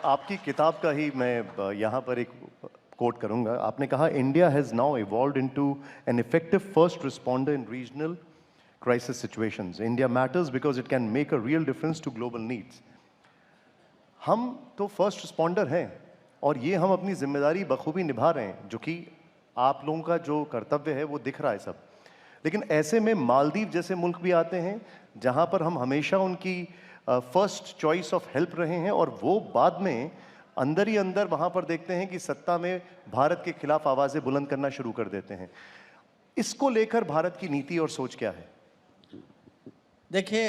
आपकी किताब का ही मैं यहाँ पर एक कोट करूँगा। आपने कहा, India has now evolved into an effective first responder in regional crisis situations. India matters because it can make a real difference to global needs. हम तो फर्स्ट रिस्पॉन्डर हैं और ये हम अपनी जिम्मेदारी बखूबी निभा रहे हैं, जो कि आप लोगों का जो कर्तव्य है वो दिख रहा है सब। लेकिन ऐसे में मालदीव जैसे मुल्क भी आते हैं जहां पर हम हमेशा उनकी फर्स्ट चॉइस ऑफ हेल्प रहे हैं, और वो बाद में अंदर ही अंदर वहां पर देखते हैं कि सत्ता में भारत के खिलाफ आवाजें बुलंद करना शुरू कर देते हैं। इसको लेकर भारत की नीति और सोच क्या है? देखिए,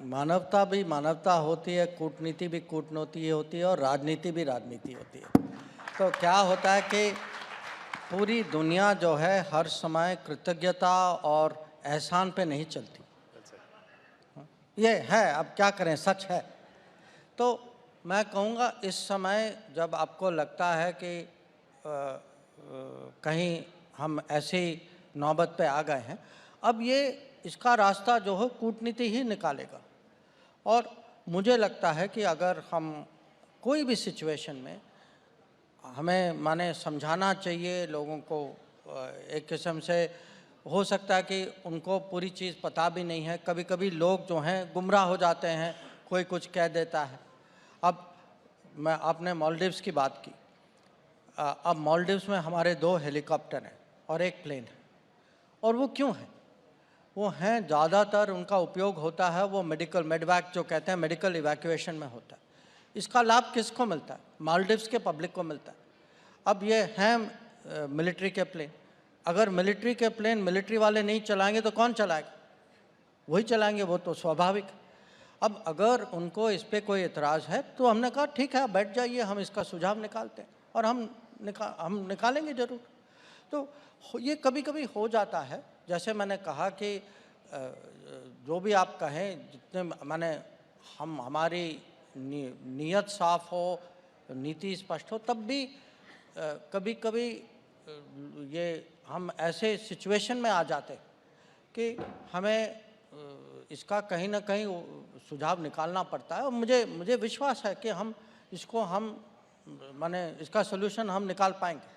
मानवता भी मानवता होती है, कूटनीति भी कूटनीति होती है और राजनीति भी राजनीति होती है। तो क्या होता है कि पूरी दुनिया जो है हर समय कृतज्ञता और एहसान पे नहीं चलती। ये है, अब क्या करें, सच है। तो मैं कहूँगा इस समय जब आपको लगता है कि कहीं हम ऐसी नौबत पे आ गए हैं, अब ये इसका रास्ता जो है कूटनीति ही निकालेगा। और मुझे लगता है कि अगर हम कोई भी सिचुएशन में हमें माने समझाना चाहिए लोगों को, एक किस्म से हो सकता है कि उनको पूरी चीज़ पता भी नहीं है। कभी कभी लोग जो हैं गुमराह हो जाते हैं, कोई कुछ कह देता है। अब आपने मालदीव्स की बात की। अब मालदीव्स में हमारे 2 हेलीकॉप्टर हैं और 1 प्लेन है। और वो क्यों हैं? वो हैं, ज़्यादातर उनका उपयोग होता है वो मेडिकल मेडवैक जो कहते हैं, मेडिकल इवैक्यूएशन में होता है। इसका लाभ किसको मिलता है? मालदीव्स के पब्लिक को मिलता है। अब ये हैं मिलिट्री के प्लेन। अगर मिलिट्री के प्लेन मिलिट्री वाले नहीं चलाएंगे तो कौन चलाएगा? वही चलाएंगे, वो तो स्वाभाविक। अब अगर उनको इस पर कोई एतराज़ है तो हमने कहा ठीक है, बैठ जाइए, हम इसका सुझाव निकालते हैं और हम निकालेंगे ज़रूर। तो ये कभी कभी हो जाता है। जैसे मैंने कहा कि जो भी आप कहें, जितने माने हम हमारी नीयत साफ हो, नीति स्पष्ट हो, तब भी कभी कभी ये हम ऐसे सिचुएशन में आ जाते कि हमें इसका कहीं ना कहीं सुझाव निकालना पड़ता है। और मुझे विश्वास है कि हम इसको माने इसका सोल्यूशन हम निकाल पाएंगे।